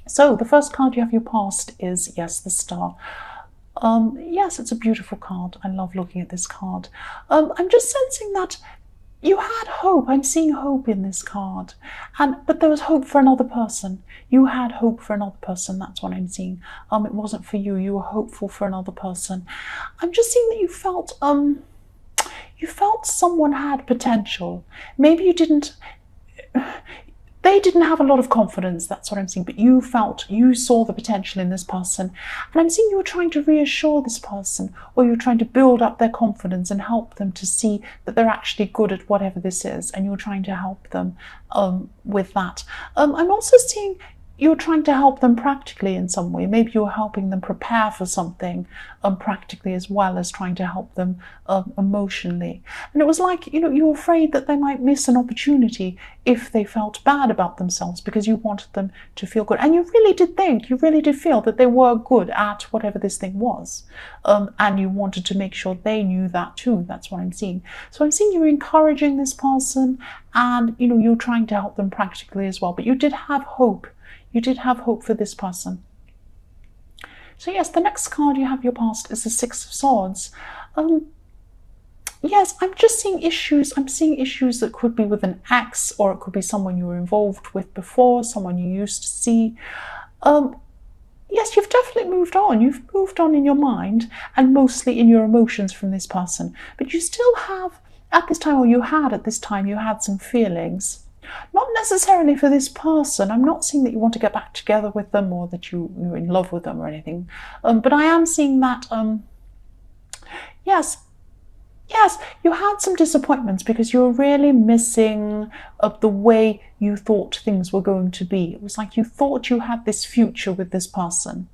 So the first card you have your past is, yes, the Star. Yes, it's a beautiful card. I love looking at this card. I'm just sensing that you had hope. I'm seeing hope in this card. But there was hope for another person. You had hope for another person. That's what I'm seeing. It wasn't for you. You were hopeful for another person. I'm just seeing that you felt someone had potential. Maybe you didn't. They didn't have a lot of confidence, that's what I'm seeing, but you saw the potential in this person. And I'm seeing you were trying to reassure this person, or you're trying to build up their confidence and help them to see that they're actually good at whatever this is, and you're trying to help them with that. I'm also seeing you're trying to help them practically in some way. Maybe you're helping them prepare for something practically, as well as trying to help them emotionally. And it was like, you were afraid that they might miss an opportunity if they felt bad about themselves, because you wanted them to feel good. And you really did feel that they were good at whatever this thing was. And you wanted to make sure they knew that too. That's what I'm seeing. So I'm seeing you encouraging this person, and you're trying to help them practically as well. But you did have hope. You did have hope for this person. So yes, the next card you have your past is the Six of Swords. Yes, I'm just seeing issues. I'm seeing issues that could be with an ex, or it could be someone you were involved with before, someone you used to see. Yes, you've definitely moved on. You've moved on in your mind and mostly in your emotions from this person. But you still have, at this time, or you had at this time, you had some feelings. Not necessarily for this person. I'm not seeing that you want to get back together with them, or that you're in love with them or anything. But I am seeing that, yes, you had some disappointments because you were really missing the way you thought things were going to be. It was like you thought you had this future with this person.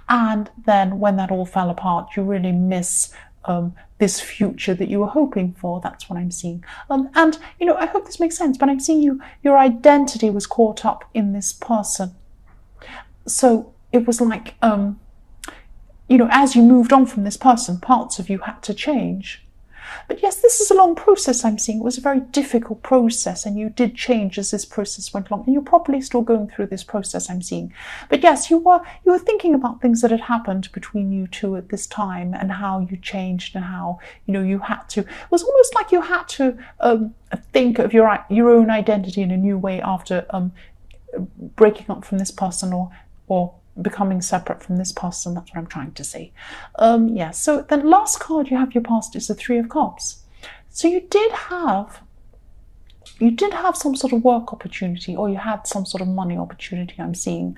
And then when that all fell apart, you really miss this future that you were hoping for. That's what I'm seeing. And I hope this makes sense, but I'm seeing your identity was caught up in this person. So it was like, as you moved on from this person, parts of you had to change. But yes, this is a long process I'm seeing. It was a very difficult process, and you did change as this process went along, and you're probably still going through this process I'm seeing. But yes, you were thinking about things that had happened between you two at this time, and how you changed, and how you had to. It was almost like you had to think of your own identity in a new way after breaking up from this person, or becoming separate from this person. That's what I'm trying to say. So the last card you have your past is the Three of Cups. So you did have some sort of work opportunity, or you had some sort of money opportunity I'm seeing.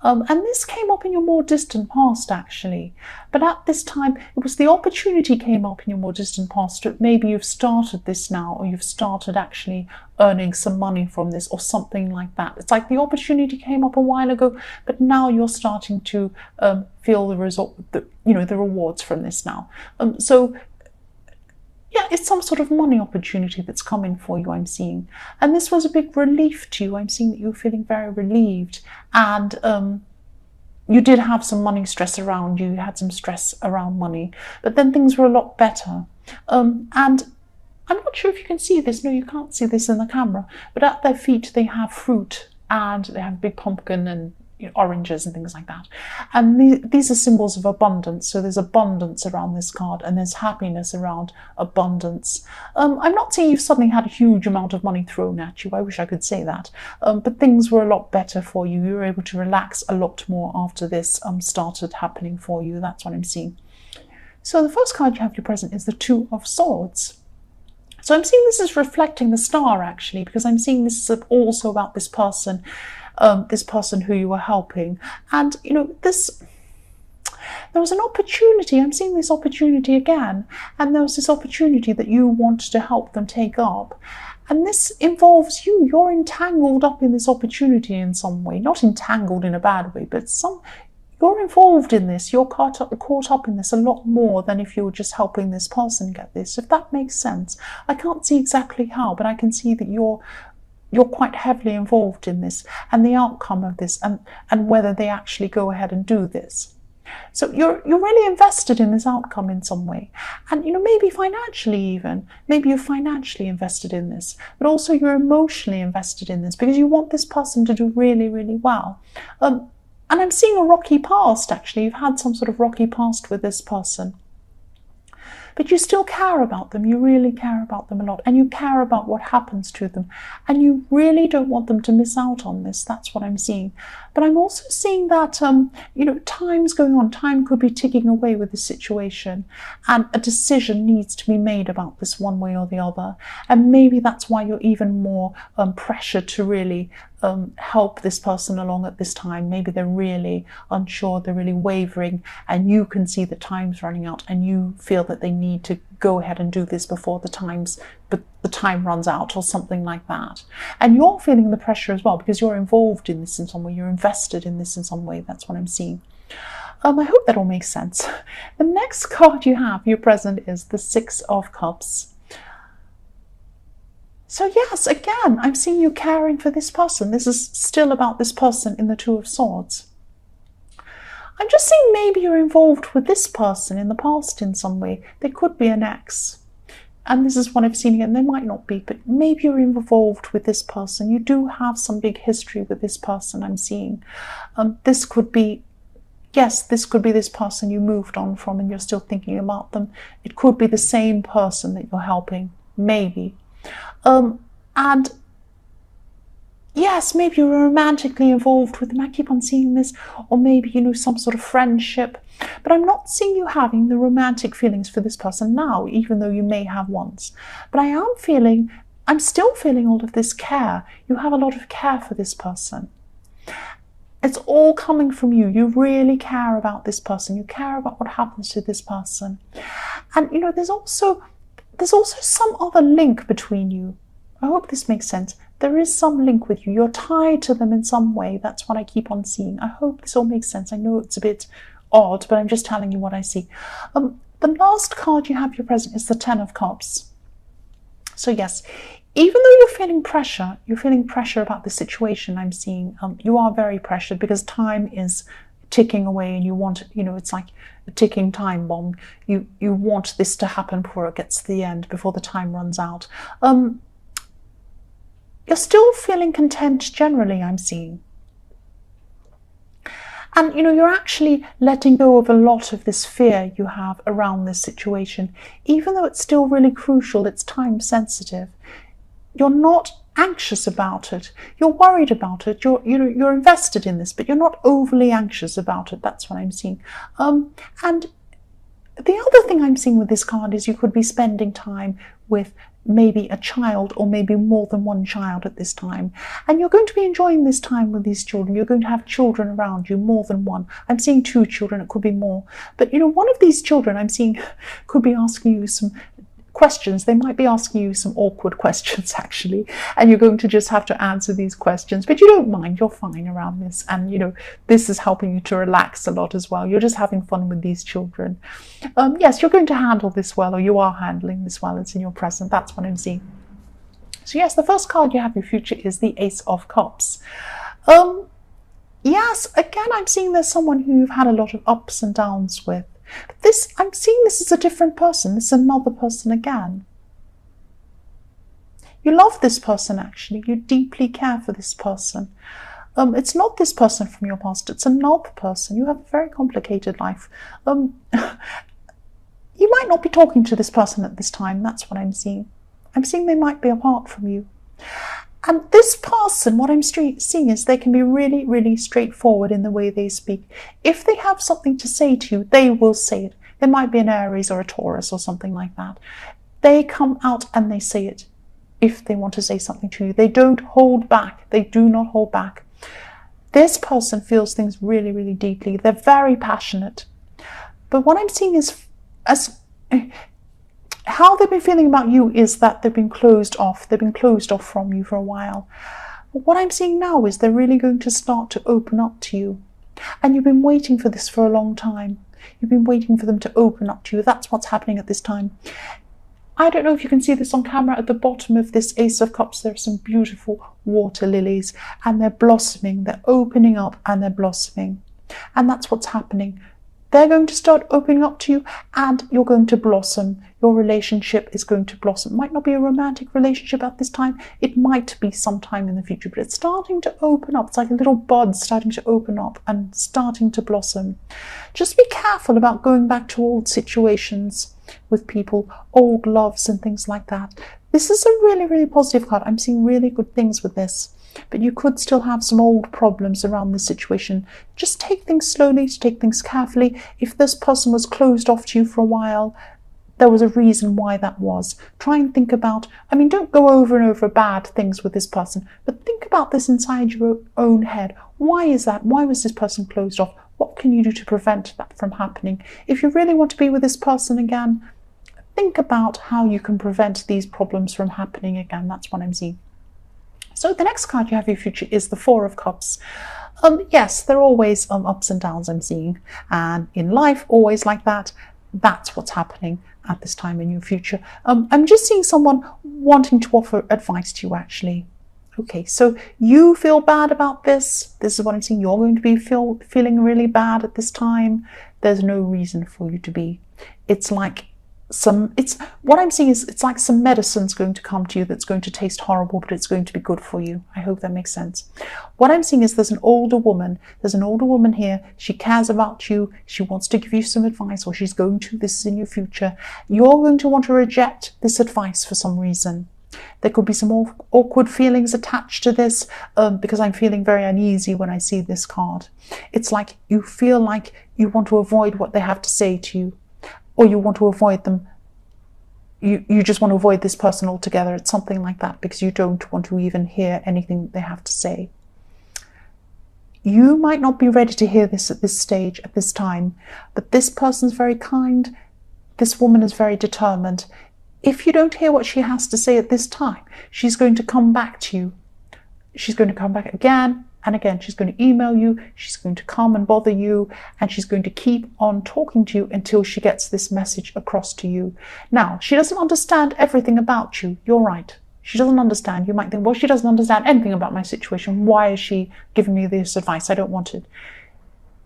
And this came up in your more distant past, actually. But at this time, it was the opportunity came up in your more distant past. Maybe you've started this now, or you've started actually earning some money from this, or something like that. It's like the opportunity came up a while ago, but now you're starting to feel the rewards from this now. Yeah, it's some sort of money opportunity that's coming for you, I'm seeing. And this was a big relief to you. I'm seeing that you're feeling very relieved. And you did have some money stress around you. You had some stress around money. But then things were a lot better. And I'm not sure if you can see this. No, you can't see this in the camera. But at their feet, they have fruit. And they have a big pumpkin and oranges and things like that. And these are symbols of abundance. So there's abundance around this card, and there's happiness around abundance. I'm not saying you've suddenly had a huge amount of money thrown at you. I wish I could say that. But things were a lot better for you. You were able to relax a lot more after this started happening for you. That's what I'm seeing. So the first card you have your present is the Two of Swords. So I'm seeing this is reflecting the Star, actually, because I'm seeing this is also about this person who you were helping. And there was an opportunity. I'm seeing this opportunity again, and there was this opportunity that you wanted to help them take up, and this involves you. You're entangled up in this opportunity in some way, not entangled in a bad way, but you're involved in this. You're caught up in this a lot more than if you were just helping this person get this, if that makes sense. I can't see exactly how, but I can see that you're quite heavily involved in this, and the outcome of this, and whether they actually go ahead and do this. So you're really invested in this outcome in some way. And, maybe financially even. Maybe you're financially invested in this. But also you're emotionally invested in this because you want this person to do really, really well. And I'm seeing a rocky past, actually. You've had some sort of rocky past with this person. But you still care about them. You really care about them a lot. And you care about what happens to them. And you really don't want them to miss out on this. That's what I'm seeing. But I'm also seeing that, time's going on. Time could be ticking away with this situation. And a decision needs to be made about this one way or the other. And maybe that's why you're even more pressured to really help this person along at this time. Maybe they're really unsure, they're really wavering, and you can see that time's running out and you feel that they need to go ahead and do this before the time runs out or something like that. And you're feeling the pressure as well because you're involved in this in some way, you're invested in this in some way. That's what I'm seeing. I hope that all makes sense. The next card you have, your present, is the Six of Cups. So yes, again, I'm seeing you caring for this person. This is still about this person in the Two of Swords. I'm just seeing maybe you're involved with this person in the past in some way. There could be an ex. And this is what I've seen again. There might not be, but maybe you're involved with this person. You do have some big history with this person, I'm seeing. This could be this person you moved on from and you're still thinking about them. It could be the same person that you're helping, maybe. And yes, maybe you're romantically involved with them. I keep on seeing this. Or maybe, some sort of friendship. But I'm not seeing you having the romantic feelings for this person now, even though you may have once. But I'm still feeling all of this care. You have a lot of care for this person. It's all coming from you. You really care about this person. You care about what happens to this person. And, there's also some other link between you. I hope this makes sense. There is some link with you. You're tied to them in some way. That's what I keep on seeing. I hope this all makes sense. I know it's a bit odd, but I'm just telling you what I see. The last card you have, your present, is the Ten of Cups. So yes, even though you're feeling pressure about the situation I'm seeing, you are very pressured because time is ticking away and you want, it's like a ticking time bomb. You want this to happen before it gets to the end, before the time runs out. You're still feeling content generally, I'm seeing. And, you're actually letting go of a lot of this fear you have around this situation. Even though it's still really crucial, it's time sensitive. You're not anxious about it. You're worried about it. You're invested in this, but you're not overly anxious about it. That's what I'm seeing. And the other thing I'm seeing with this card is you could be spending time with maybe a child or maybe more than one child at this time. And you're going to be enjoying this time with these children. You're going to have children around you, more than one. I'm seeing 2 children, it could be more. But, one of these children I'm seeing could be asking you some questions. They might be asking you some awkward questions, actually, and you're going to just have to answer these questions, but you don't mind. You're fine around this, and this is helping you to relax a lot as well. You're just having fun with these children. Yes, you're going to handle this well, or you are handling this well. It's in your present. That's what I'm seeing. So yes, the first card you have, your future, is the Ace of Cups. Yes, again, I'm seeing there's someone who you've had a lot of ups and downs with. I'm seeing this as a different person. This is another person again. You love this person, actually. You deeply care for this person. It's not this person from your past. It's another person. You have a very complicated life. You might not be talking to this person at this time. That's what I'm seeing. I'm seeing they might be apart from you. And this person, what I'm seeing is they can be really, really straightforward in the way they speak. If they have something to say to you, they will say it. They might be an Aries or a Taurus or something like that. They come out and they say it if they want to say something to you. They don't hold back. They do not hold back. This person feels things really, really deeply. They're very passionate. But what I'm seeing is how they've been feeling about you is that they've been closed off. They've been closed off from you for a while. But what I'm seeing now is they're really going to start to open up to you. And you've been waiting for this for a long time. You've been waiting for them to open up to you. That's what's happening at this time. I don't know if you can see this on camera. At the bottom of this Ace of Cups, there are some beautiful water lilies. And they're blossoming. They're opening up and they're blossoming. And that's what's happening. They're going to start opening up to you and you're going to blossom. Your relationship is going to blossom. It might not be a romantic relationship at this time. It might be sometime in the future, but it's starting to open up. It's like a little bud starting to open up and starting to blossom. Just be careful about going back to old situations with people, old loves and things like that. This is a really, really positive card. I'm seeing really good things with this. But you could still have some old problems around this situation. Just take things slowly, take things carefully. If this person was closed off to you for a while, there was a reason why that was. Try and think about, don't go over and over bad things with this person, but think about this inside your own head. Why is that? Why was this person closed off? What can you do to prevent that from happening? If you really want to be with this person again, think about how you can prevent these problems from happening again. That's what I'm seeing. So the next card you have in your future is the Four of Cups. Yes, there are always ups and downs I'm seeing. And in life, always like that. That's what's happening at this time in your future. I'm just seeing someone wanting to offer advice to you, actually. Okay, so you feel bad about this. This is what I'm seeing. You're going to be feeling really bad at this time. There's no reason for you to be. It's like what I'm seeing is it's like some medicine's going to come to you that's going to taste horrible, but it's going to be good for you. I hope that makes sense. What I'm seeing is there's an older woman here. She cares about you. She wants to give you some advice, or she's going to. This is in your future. You're going to want to reject this advice for some reason. There could be some awkward feelings attached to this because I'm feeling very uneasy when I see this card. It's like you feel like you want to avoid what they have to say to you, or you want to avoid them. You just want to avoid this person altogether. It's something like that because you don't want to even hear anything they have to say. You might not be ready to hear this at this stage, at this time, but this person's very kind. This woman is very determined. If you don't hear what she has to say at this time, she's going to come back to you. She's going to come back again and again. She's going to email you. She's going to come and bother you, and she's going to keep on talking to you until she gets this message across to you. Now, she doesn't understand everything about you. You're right. She doesn't understand. You might think, well, she doesn't understand anything about my situation. Why is she giving me this advice? I don't want it.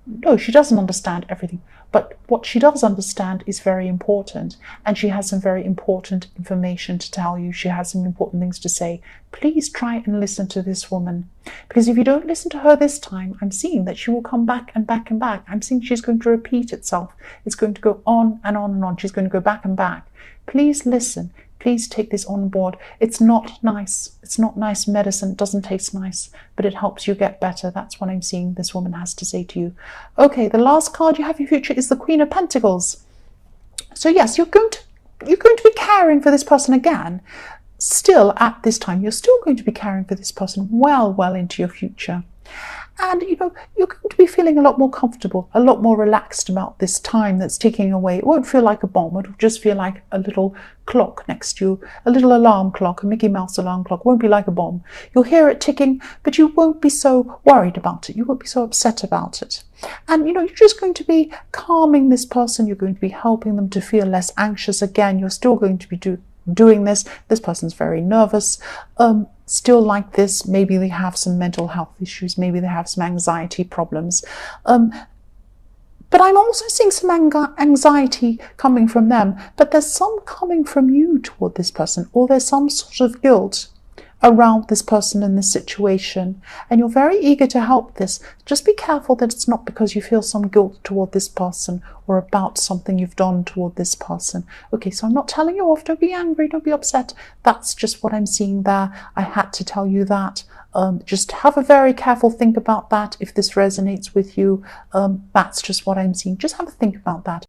No, she doesn't understand everything. But what she does understand is very important, and she has some very important information to tell you. She has some important things to say. Please try and listen to this woman, because if you don't listen to her this time, I'm seeing that she will come back and back and back. I'm seeing she's going to repeat itself. It's going to go on and on and on. She's going to go back and back. Please listen. Please take this on board. It's not nice. It's not nice medicine. It doesn't taste nice, but it helps you get better. That's what I'm seeing this woman has to say to you. Okay, the last card you have in your future is the Queen of Pentacles. So yes, you're going to be caring for this person again. Still at this time, you're still going to be caring for this person well into your future. And, you're going to be feeling a lot more comfortable, a lot more relaxed about this time that's ticking away. It won't feel like a bomb. It will just feel like a little clock next to you, a little alarm clock, a Mickey Mouse alarm clock. It won't be like a bomb. You'll hear it ticking, but you won't be so worried about it. You won't be so upset about it. And, you're just going to be calming this person. You're going to be helping them to feel less anxious again. You're still going to be doing this. This person's very nervous. Still like this. Maybe they have some mental health issues. Maybe they have some anxiety problems. But I'm also seeing some anxiety coming from them. But there's some coming from you toward this person, or there's some sort of guilt around this person in this situation, and you're very eager to help this. Just be careful that it's not because you feel some guilt toward this person or about something you've done toward this person. Okay, so I'm not telling you off. Don't be angry. Don't be upset. That's just what I'm seeing there. I had to tell you that. Just have a very careful think about that. If this resonates with you, that's just what I'm seeing. Just have a think about that.